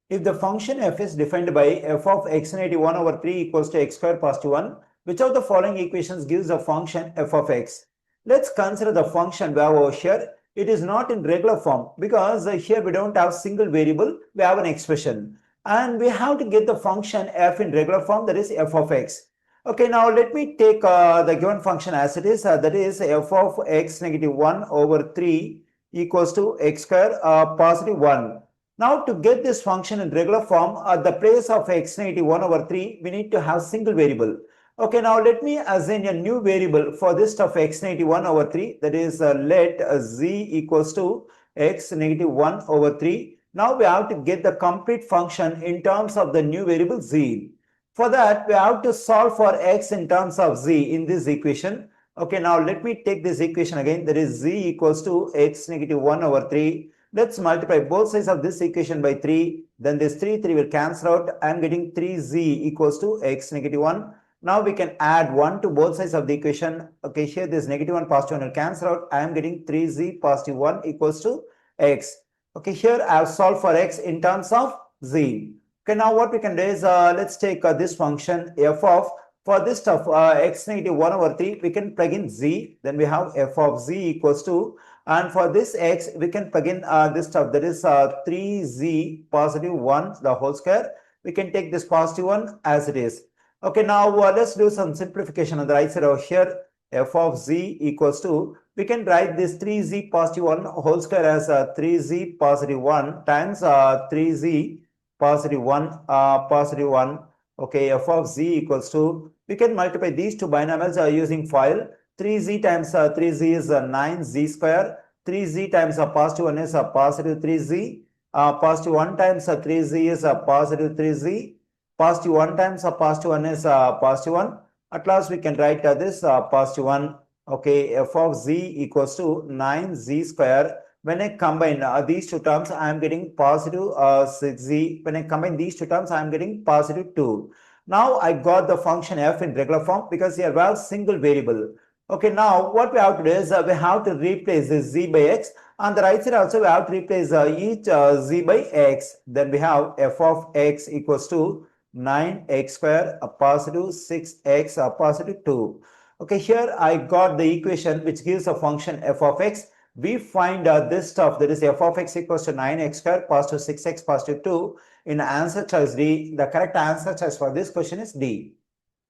If the function f is defined by f of x negative 1 over 3 equals to x square positive 1, which of the following equations gives a function f of x? Let's consider the function we have over here. It is not in regular form because here we don't have single variable, we have an expression. And we have to get the function f in regular form, that is f of x. Okay, now let me take the given function as it is, that is f of x negative 1 over 3 equals to x square positive 1. Now to get this function in regular form, at the place of x negative 1 over 3, we need to have single variable. Okay, now let me assign a new variable for this of x negative 1 over 3, that is let z equals to x negative 1 over 3. Now we have to get the complete function in terms of the new variable z. For that, we have to solve for x in terms of z in this equation. Okay, now let me take this equation again, that is z equals to x negative 1 over 3. Let's multiply both sides of this equation by 3. Then this 3 will cancel out. I am getting 3z equals to x negative 1. Now we can add 1 to both sides of the equation. Okay, here this negative 1 positive 1 will cancel out. I am getting 3z positive 1 equals to x. Okay, here I have solved for x in terms of z. Okay, now what we can do is let's take this function f of, for this stuff x negative 1 over 3, we can plug in z. Then we have f of z equals to, and for this x, we can plug in this stuff, that is 3z positive 1 the whole square. We can take this positive 1 as it is. Okay, now let's do some simplification on the right side over here. F of z equals to, we can write this 3z positive 1 whole square as 3z positive 1 times 3z positive 1 positive 1. Okay, f of z equals to, we can multiply these two binomials using FOIL. 3z times 3z is 9z square. 3z times positive 1 is positive 3z. Positive 1 times 3z is positive 3z. Positive 1 times positive 1 is positive 1. At last we can write this positive 1. Okay, f of z equals to 9z square. When I combine these two terms, I am getting positive 6z. When I combine these two terms, I am getting positive 2. Now I got the function f in regular form because here we have single variable. Okay, now what we have to do is we have to replace this z by x. On the right side also we have to replace each z by x. Then we have f of x equals to 9x square positive 6x positive 2. Okay, here I got the equation which gives a function f of x. We find this stuff, that is f of x equals to 9x square positive 6x positive 2 in answer choice D. The correct answer choice for this question is D.